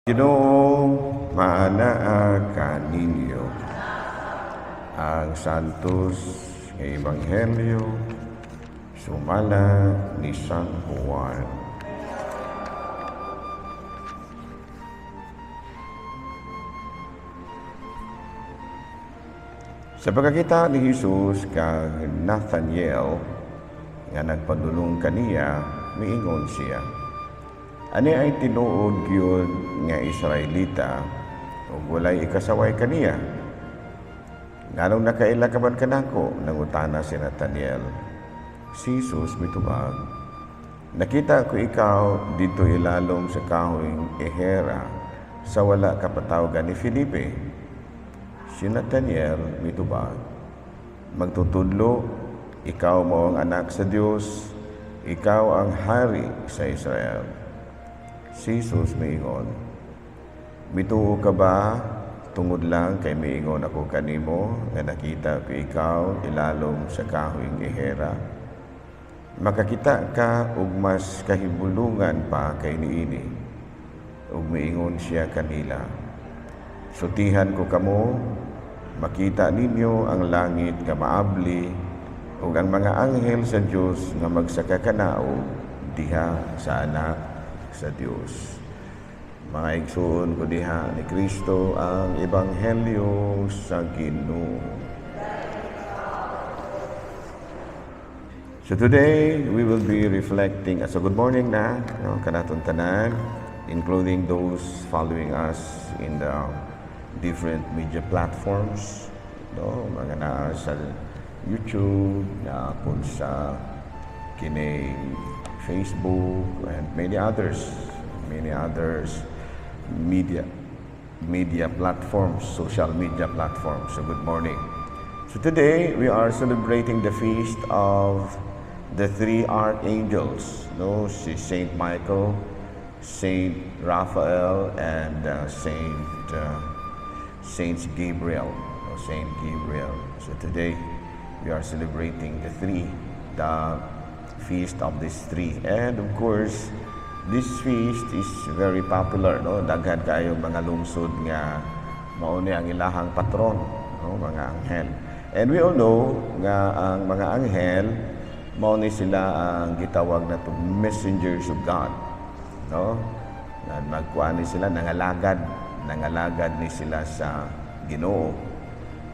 Ginoong maanaa kaninyo ang santos nga Ebanghelyo sumala ni San Juan. Sa pagkakita ni Jesus kang Nathaniel nga nagpadulong kaniya, miingon siya, ani ay tinuod gyud nga Israelita ug walay ikasaway kaniya. Nganong nakaila ka man kanako, nangutana si Nathaniel. Si Jesus mitubag, nakita ko ikaw dito ilalom sa kahoyng ehera sa wala kapatawgan ni Felipe. Si Nathaniel mitubag, magtutudlo, ikaw mo ang anak sa Dios, ikaw ang hari sa Israel. Si Jesus miingon, mituo ka ba tungod lang kay miingon ako kanimo nga nakita ko ikaw ilalom sa kahoyng ehera? Makakita ka ug mas kahibulungan pa kay niini. Ug miingon siya kanila, sutihan ko kamo, makita ninyo ang langit nga maabli ug ang mga anghel sa Dios nga magsakakanaog diha sa anak sa Dios. Mga igsoon ko diha ni Kristo ang Ebanghelyo sa Ginoo. So today we will be reflecting as a good morning na kanatong tanan, including those following us in the different media platforms, mga naa sa YouTube, na po sa kining Facebook and many others media platforms, social media platforms. So good morning. So today we are celebrating the feast of the three archangels, si Saint Michael, Saint Raphael, and Saint Gabriel. Saint Gabriel. So today we are celebrating the feast of these three. And of course, this feast is very popular, daghan kayo mga lungsod nga mao ni ang ilahang patron, mga anghel. And we all know nga ang mga anghel mao ni sila ang gitawag na messengers of God, Magkuan ni sila nangalagad ni sila sa Ginoo.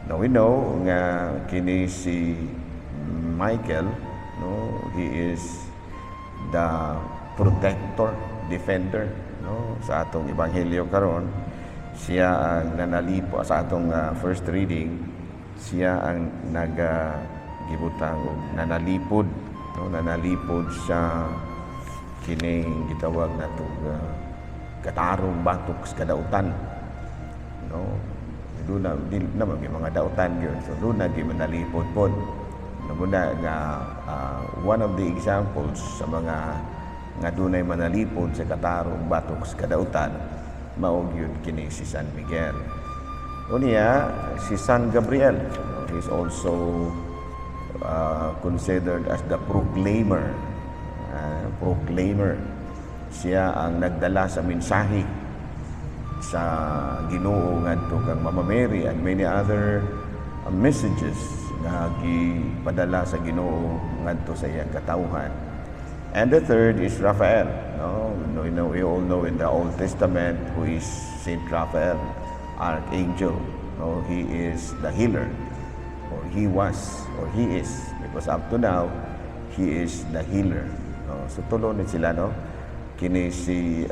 Now we know nga kini si Michael, he is the protector, defender, sa atong ebanghelyo karon. Siya ang nanalipo sa atong first reading, siya ang nagagibutang og nanalipod, nanalipod sa kining gitawag nato katarong batok sa kadautan, doon na mga dautan yun. So doon na manalipod po. Namuna nga one of the examples sa mga nga dunay manalipod sa katarong batok sa kadautan, maog yun kini si San Miguel. Unya si San Gabriel, he is also considered as the proclaimer. Siya ang nagdala sa mensahe sa Ginoo ngadto kang Mama Mary and many other messages na gipadala sa Ginoo ngadto sa iyang katawhan. And the third is Raphael. We all know in the Old Testament who is Saint Raphael, archangel. He is the healer, or he was, or he is, because up to now he is the healer. So tulo ni sila, kini si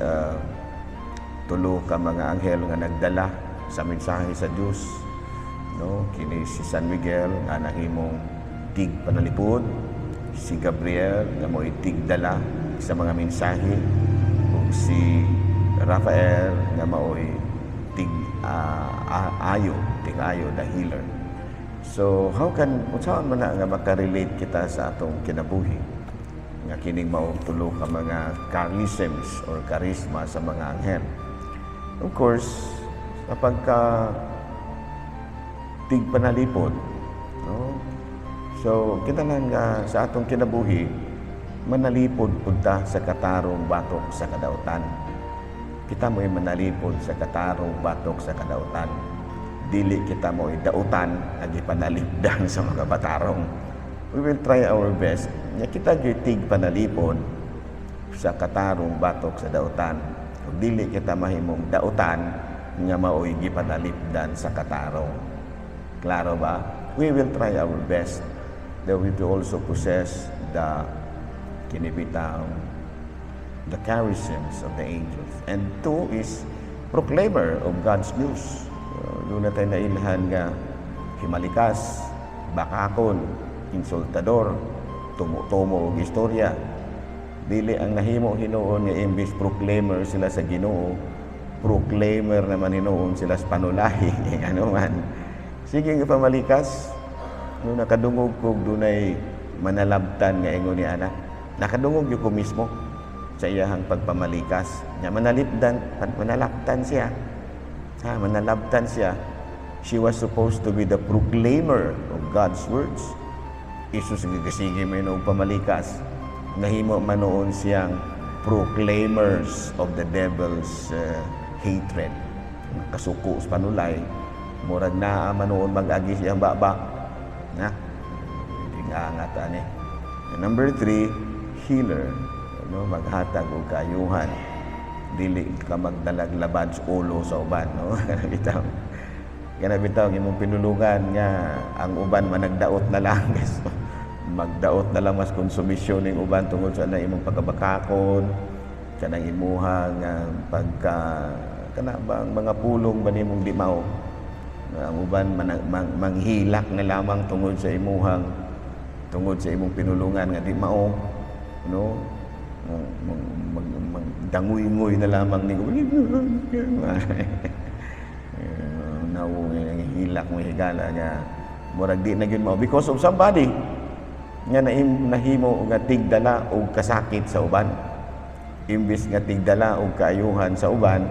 tulo ka mga anghel nga nagdala sa mensahe sa Dios, kini si San Miguel nga nahimong tig panalipod, si Gabriel nga mo itigdala sa mga mensahe, ug si Raphael nga maoy tig-ayo, the healer. So how can unsaon man nga makarelate kita sa atong kinabuhi nga kining mao tulo ka mga charisms or charisma sa mga anghel? Of course, kapag tigpanalipod, so kita lang sa atong kinabuhi, manalipod punta sa katarong batok sa kadautan. kita mo'y manalipod sa katarong batok sa kadautan. Dili kita mo'y dautan agi panalipdan sa mga batarong. We will try our best nga kita gitig panalipod sa katarong batok sa dautan. Kung dili kita mahimong dautan nga maoy gipanalipdan sa katarong. Klaro ba? We will try our best that we will also possess the kinibitang the charisms of the angels. And two is proclaimer of God's news. Doon na tayo nailhan nga himalikas, bakakon, insultador, tumo-tumo og istorya. Dili ang nahimo hinuon nga imbis proclaimer sila sa Ginoo, proclaimer naman hinuon sila sa panulahi. Ano man. Sige nga pamalikas, no nakadungog ko dunay manalabtan nga ingon ni ana. Nakadungog yung ko mismo sa iyahang pagpamalikas. Nya manalabtan siya. Manalabtan siya. She was supposed to be the proclaimer of God's words. Isus gigasige may no pamalikas. Nahimo manoon siyang proclaimers of the devil's hatred. Kasuko sa panulay. Murag na manoon mag-agi siyang baba. Na? Hindi nga angatan eh. Number 3, healer. No, maghatag og kaayuhan. Dili ka magdalag labad sa ulo sa uban, no? Kanabitaw imong pinulungan nga ang uban managdaot na lang. Magdaot na lang mas konsumisyon ng uban tungod sa na imong pagkabakakon, kanang imuhang pagka kana bang mga pulong ba nimong di mao. Ang uban manghilak na lamang tungod sa imong pinulungan nga di mao, no? Danguy-ngoy na lamang ni nawungay nang hilak mo higala nga murag di na gyud mao because of somebody nga nahimo nga tigdala og kasakit sa uban. Imbis nga tigdala og kaayuhan sa uban,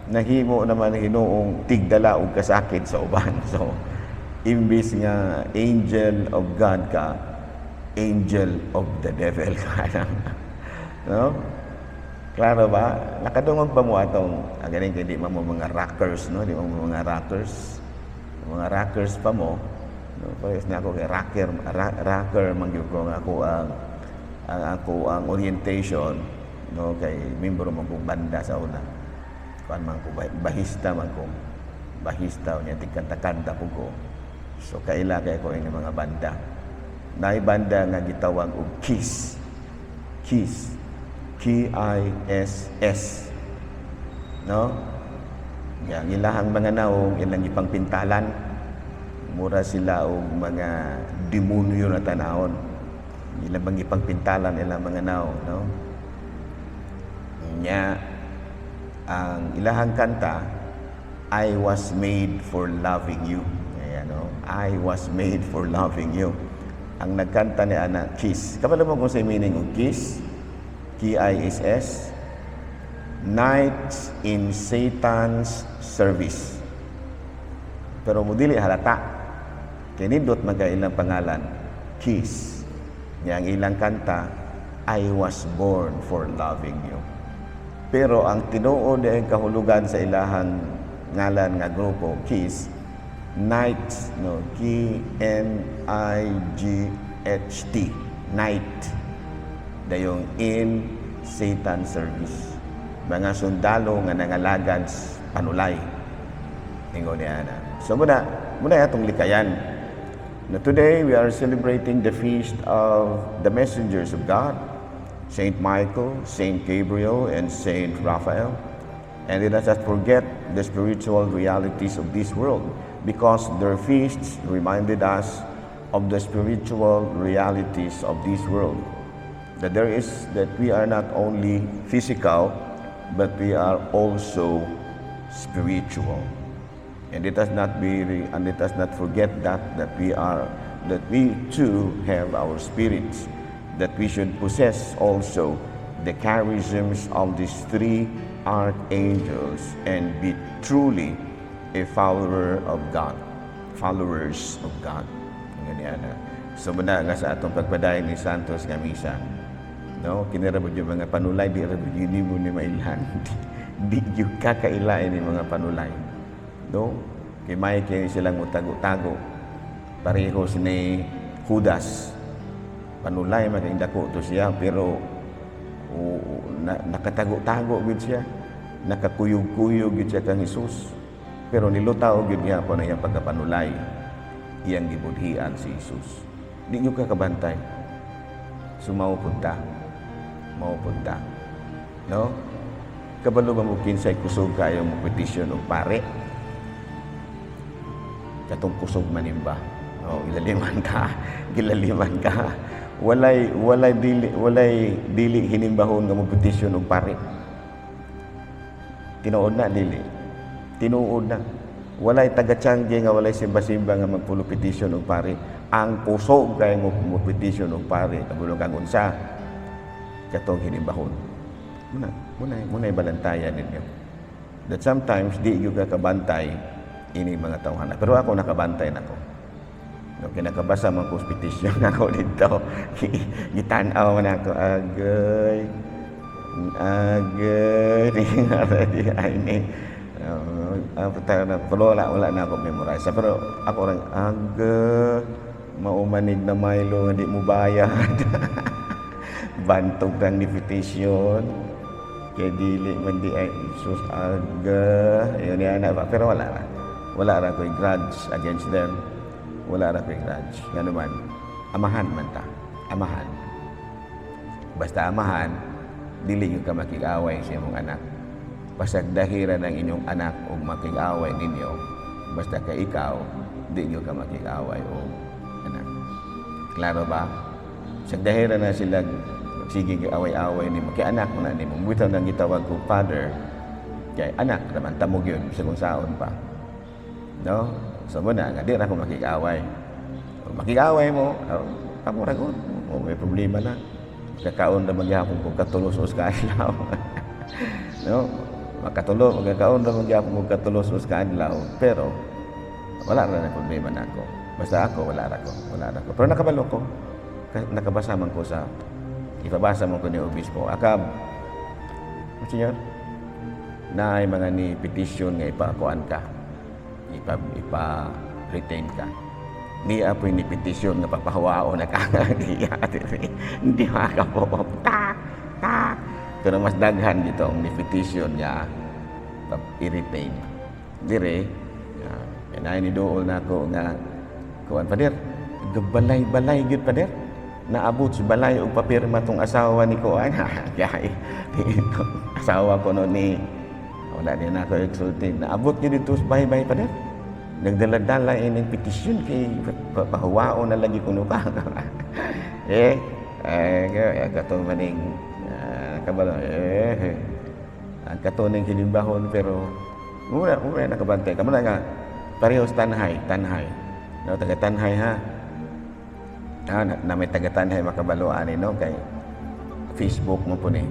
nahimo naman hinuong tigdala og kasakit sa uban. So imbis nga angel of God ka, angel of the devil ka. No? Klaro ba? Nakadungog pa mo atong galing kay di mo mga rockers, no? Di mo mga rockers. Mga rockers pa mo. No, payos na ako kay rocker man gyud ko nga ako ang orientation, no, kay membro man kong banda sa una. Kuan man ko bahista unya tigkanta-kanta ko. So kaila kay ko ini mga banda. Naay banda nga gitawag og KISS. KISS. No? Yang ilahang mga naong ilang ipangpintalan. Mura sila og mga demonyo na tanahon. Ilang bang ipangpintalan ilang mga naong, no? Nya ang ilahang kanta, I was made for loving you. Ayan, no? I was made for loving you. Ang nagkanta ni ana KISS. Kapala mo kung sa meaning of KISS? KISS, Knights in Satan's Service. Pero mo dili halata. Kay nindot magkailang pangalan, KISS. Nga ang ilang kanta, I was born for loving you. Pero ang tinuod ay kahulugan sa ilahang ngalan nga grupo, KISS, Knights, no, KNIGHT, Knight. Dayong in Satan service. Mga sundalo nga nangalagad panulay. Ingon ni ana. So muna atong likayan. Now today we are celebrating the feast of the messengers of God, Saint Michael, Saint Gabriel, and Saint Raphael. And let us not forget the spiritual realities of this world, because their feasts reminded us of the spiritual realities of this world. That we are not only physical, but we are also spiritual. And let us not forget that we too have our spirits, that we should possess also the charisms of these 3 archangels and be truly a follower of God, followers of God. Ganyan na. So muna nga sa atong pagpadayon ni Santos nga misa. No, kinarabod yung mga panulay, di rabod yun mo ni mailhan. Di gyud ka kailain ni mga panulay. No? Kay may kay silang mutago-tago. Pareho ni Judas. Panulay maging dako to siya pero nakatago-tago gid siya. Nakakuyog-kuyog gid siya kang Hesus. Pero nilutaw gid niya po na iyang pagkapanulay. Iyang gibudhian si Hesus. Di nyo ka kabantay. So maupunta. No? Kabalo ba mo kinsay kusog kayo mo petisyon o pare? Katong kusog manimba. Gilaliman ka. Walay dili hinimbahon nga mo petisyon og pare. Tinuod na dili. Tinuod na. Walay taga-tiyangge nga walay simba-simba nga magpulo petisyon og pare. Ang kusog kay mo petisyon og pare kabulong kang unsa katong hinimbahon. Muna balantayan ninyo. That sometimes di gyud ka kabantay ini mga tawhana. Pero ako nakabantay nako. No, kinakabasa man ko petisyon ako dito. Gitan-aw man ako agay. Di ay ni. Wala na ako memorize. Pero ako orang maumanig na Milo nga di mo bayad. Bantog kang ni petition. Kaya dili man di ay sus yun yan na. Pero wala ra ko'y grudge against them. Wala ra ko'y grudge. Nga naman, amahan man ta. Amahan. Basta amahan, dili yung ka makig-away sa imong anak. Basta dahiran ng inyong anak o makig-away ninyo, basta ka ikaw, di nyo ka makig-away o anak. Klaro ba? Sa dahiran na sila sige away-away ni mo. Kaya anak mo na ni mo. Bitaw nang gitawag ko father, kaya anak naman, tamog yun, sa kung saon pa. No? So muna, nga di na ako makig-away. Makig-away mo, ako ragon, may problema na. Kakaon na magyapon ko katulos o kaadlaw. No? Magkakaon na magyapon ko katulos o kaadlaw. Pero, wala na problema na ako. Basta ako, wala na ko. Pero nakabalo ko. Nakabasa man ko sa, ipabasa mo ko ni Obispo. Akab, Senyor, na ay mga ni petition nga ipakuan ka. Ipa-retain ka. Niya po ni petition nga papahawao na ka. Hindi makakapop. Tak! Pero mas daghan dito ang ni petition niya i-retain. Dire, yan ay nidool na ako nga kuan pader. Balay-balay gyud pader. Naabot sa balay og papirma tong asawa ni Kuan. Kaya asawa ko no ni wala din ako exulting. Naabot gyud dito sa bahay-bahay pader. Nagdala-dala ining petisyon kay pahuwao na lagi kuno ka. Katong maning kabalo ang katuning hinimbahon pero mura nakabantay kamo na nga parehos tanhay no taga tanhay ha na may taga tanhay makabaloan no kay Facebook mo po ni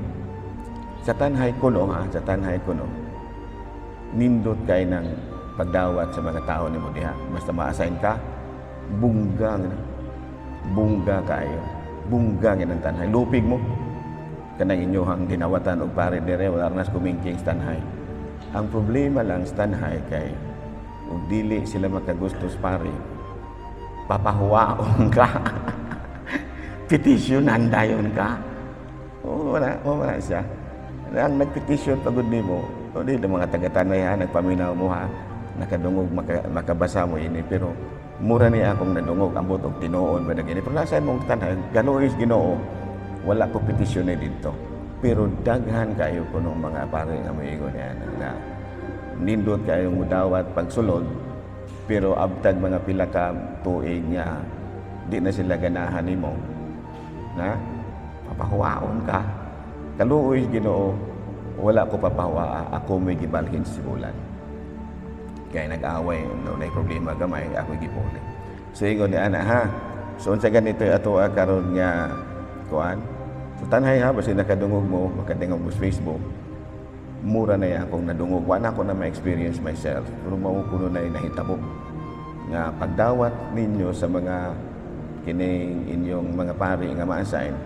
sa tanhay kuno nindot kay ng pagdawat sa mga tao ni mo diha basta ma-assign ka bungga kayo bungga ng tanhay lupig mo kanang inyohang dinawatan og pare dire wala nas kumingking tanhay. Ang problema lang sa tanhay kay ug dili sila makagustos pare. Papahuwaon ka. Petisyonan dayon ka. Wala siya. Ang nagpetisyon pagod nimo, o di mga taga-tanay ha nagpaminaw mo ha. Nakadungog makabasa mo ini pero mura niya akong nadungog ambot og tinuon ba nagini. Pero nasa mong tanhay, ganoon is Ginoo. Wala ko petisyon dito. Pero daghan kayo ko ng mga pare nga maigo niya na nindot kayo mudawat pagsulod pero abtag mga pila ka tuig niya di na sila ganahan nimo na papahuwaon ka kaluoy Ginoo wala ko papahuwa ako may gibalhin simulan kaya nag-away no na problema gamay ako gipuli so ingon ni ana ha so unsa ganito ato karon nga kuan so tanhay ha basta nakadungog mo makadungog mo sa Facebook mura na yan akong nadungog wala ko na ma-experience myself pero maukuno na nahitabo nga pagdawat ninyo sa mga kining inyong mga pari nga ma-assign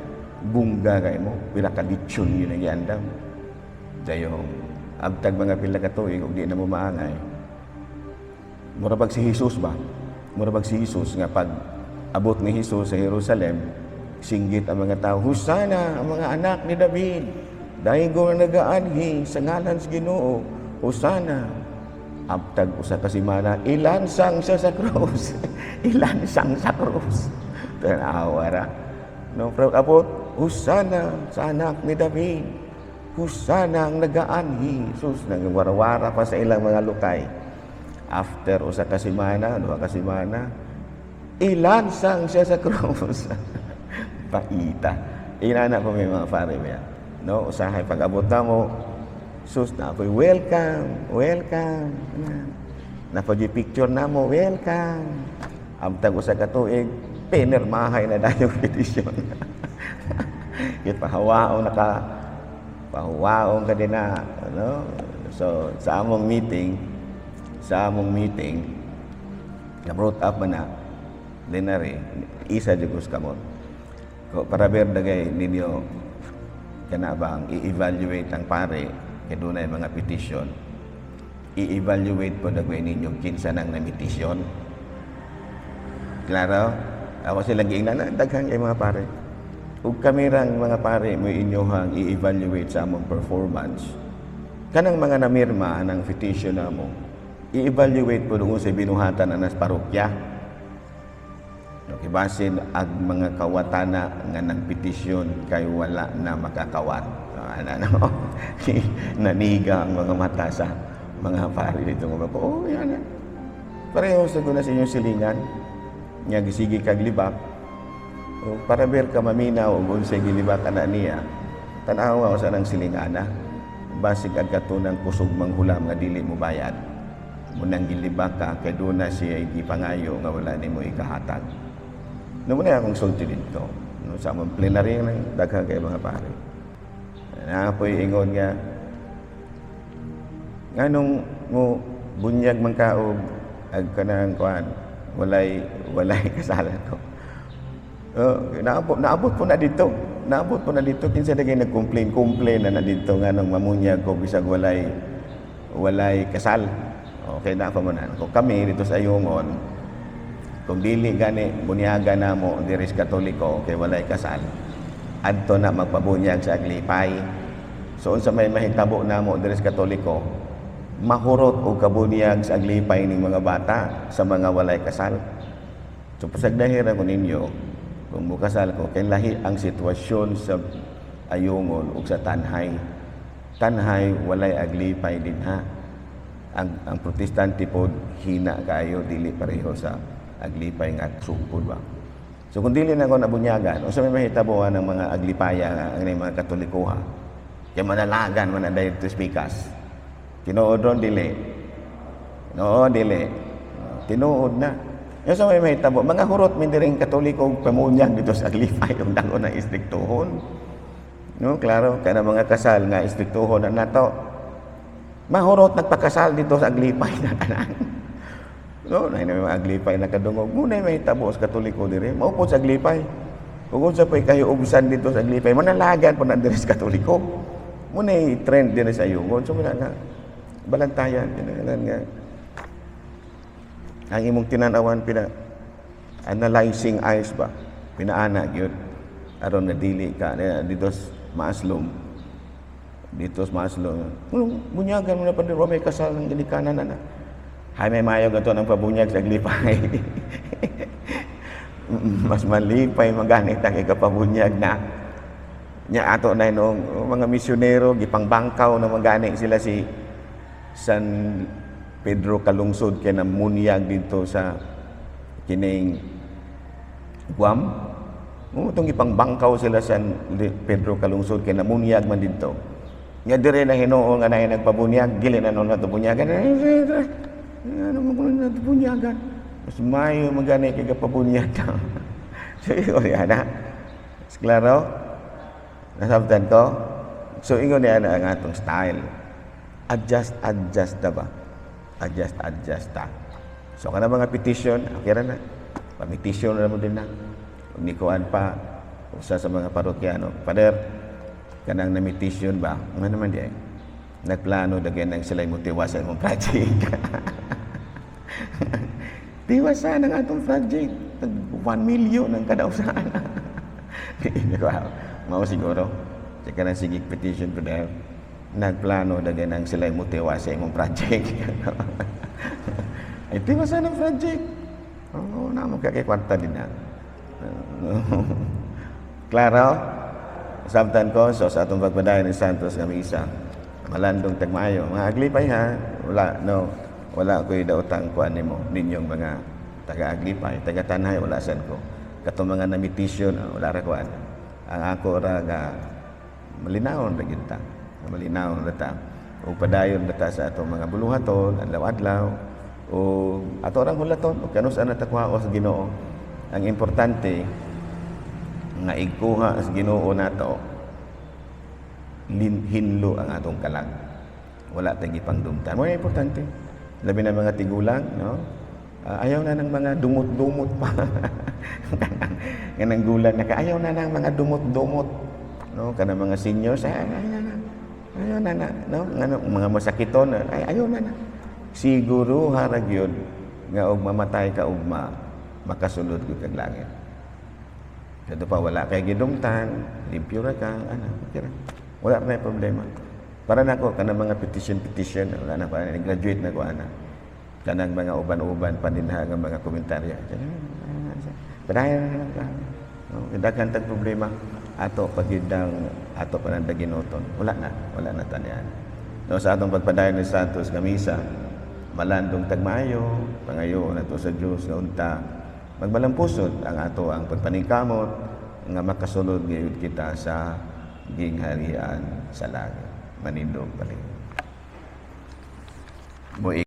bungga kay mo pila ka litsyon yun ang iandam dayong abtag mga pila ka tuig ug di na mo maangay. Murabag si Jesus ba? Murabag si Jesus nga pag abot ni Jesus sa Jerusalem, singgit ang mga tao, Husana ang mga anak ni David, daigo na nagaanhi sa ngalan sa Ginoo, Husana. Abtag usa ka semana, ilansang siya sa krus. Ilansang sa krus. Tanawa ra. No, pero abot, Husana sa anak ni David. Husana ang nagaanhi. Sus, nagwarawara pa sa ilang mga lukay. After usa ka semana, duha ka semana, ilansang siya sa krus. Paita. Inana po may mga pare ba? No, usahay pag-abot na mo, sus na po, welcome, welcome. Napoy picture na mo, welcome. Amtag usa ka tuig, pinirmahay na dayon petisyon. Kit pahawaon pahawaon ka din na, no? So sa among meeting, na-brought up man na, dinari, isa jugos kamot. Para berdagay ninyo, kana bang i-evaluate ang pare, kaya doon ay mga petisyon, i-evaluate po dagway ninyo kinsa nang na-petisyon. Klaro? Ako silang giingnan, daghang ay mga pare. Ug kamirang mga pare, mo inyohang i-evaluate sa among performance. Kanang mga namirma ng petition na mo, i-evaluate po doon sa binuhatan na nas parokya. Okay, basin ag mga kawatana nga ng petisyon kay wala na makakawat. Naniga ang mga mata sa mga pare dito. Oh, yan. Pareho sa guna sa inyong silingan. Nga gisigi kag libak. Para ber ka maminaw o unsay gilibak ana niya. Tanawa sa nang silingana. Basig ag katunang kusog manghulam nga dili mo bayad. Munang gilibak ka kay doon na siya ipangayo nga wala nimo ikahatag. Nung muna akong sulti dito, no, sa among plenary ng daghang kay mga pare. Naapoy ingon nga, nganong mo bunyag man kaog ag kanang kuan, walay kasalan ko. Naabot po na dito. Naabot po na dito kinsa dagay nag-complain na dito nganong mamunyag ko bisag walay kasal. Okay na pa mo na. Kung kami dito sa Ayungon, kung dili gani bunyaga na mo diri sa Katoliko kay walay kasal, adto na magpabunyag sa Aglipay. So unsa may mahitabo na mo diri sa Katoliko, mahurot og kabunyag sa Aglipay ning mga bata sa mga walay kasal. So pasagdahira ko ninyo, kung mukasal ko kay lahi ang sitwasyon sa Ayungon ug sa Tanhay. Tanhay walay Aglipay din ha. Ang protestante po hina kayo dili pareho sa Aglipay nga sugpod ba. So kung dili na ko nabunyagan o sa may mahitabuhan ng mga Aglipaya ang mga Katoliko ha, kaya manalagan man na dahil to speakas. Tinuod ron dili. No, dili. Tinuod na. Yung sa may mahitabo, mga hurot min diring Katoliko pamunyag dito sa Aglipay yung dango na istriktuhon. No, klaro, kaya mga kasal nga istriktuhon na nato. Mahurot nagpakasal dito sa Aglipay na tanan. No, na mga Aglipay na kadungog. Muna may tabo sa Katoliko diri. Maupod sa Aglipay. Kung sa pa'y kayo ubusan dito sa Aglipay, manalagan po na diri sa Katoliko. Muna trend diri sa Ayungon. So muna nga, balantayan. Nga. Ang imong tinanawan, analyzing eyes ba? Pinaana, yun. Aron na dili ka. Dito sa Maaslom. Dito sa Maslo, bunyagan mo na pa rin, may kasal ng ginikanan na. Hay, may mayog ito ng pabunyag sa Aglipay. Mas malipay maganit ang ikapabunyag na. Nya ato na yung mga misyonero, gipangbangkaw na magani sila si San Pedro Kalungsod kaya namunyag dito sa kining Guam. Itong gipangbangkaw sila San Pedro Kalungsod kaya namunyag man dito. Nga dire na hinuon nga na nagpabunyag, gili na nun natubunyagan. Ano mo kung natubunyagan? Mas mayo magani kaya pabunyag na. So, yun yan ha. Klaro? Nasabtan ko? So, ingon yan ang atong style. Adjust na ba? Adjust ta. So, kana mga petition, okay na. Pamitisyon na mo din na. Kung nikuan pa, usa sa mga parokyano. Father, kanang na-petition ba? Ano naman di ay? nagplano daghan ang sila'y motiwasan mong project. Tiwasan ang atong project. 1 million ang kada usahan. Mao siguro. Tsaka na sige petition ko dahil nagplano daghan ang sila'y motiwasan mong project. Ay tiwasan ang project. Oo, na magkakikwarta din na. Klaro? Sabtan ko, so sa atong pagpadayon ni Santos nga misa, malandong tagmaayo. Mga aglipay ha, wala ko'y daotang kuan nimo ninyong mga taga-aglipay, taga-tanhay, wala san ko. Katong mga namitisyon, wala ra kuan. Ang ako ra nga malinawon ra gyud ta. Malinawon ra ta. O padayon ra ta sa atong mga buluhaton, adlaw-adlaw, o ato rang hulaton, o kanus-an ta kuhaon sa Ginoo. Ang importante nga iguha sa Ginoo nato hinlo ang atong kalag. Wala tayong ipangdumtan. Mo importante. Labi na mga tigulang, no? Ayaw na ng mga dumot-dumot pa. Kanang gulang na ayaw na ng mga dumot-dumot. No? Kanang mga seniors, ayaw na, no? Mga masakiton, ayaw na. Siguro harag yun nga og mamatay ka ugma makasulod ko kag langit. Kaya pa wala kay gidumtan, limpyo ra ka, okay ra. Wala na problema. Para nako kanang mga petition, wala na pa graduate na ko kanang mga uban-uban paninha nga mga komentarya. Padayon na ka. No, daghan tag problema ato pagidang ato panandaginoton. Wala na tanian. No, sa atong pagpadayon ni Santos nga misa, malandong tagmaayo, pangayo nato sa Dios nga unta magmalampusod ang ato ang pagpaningkamot nga makasulod gayud kita sa gingharian sa langit. Manindog balik.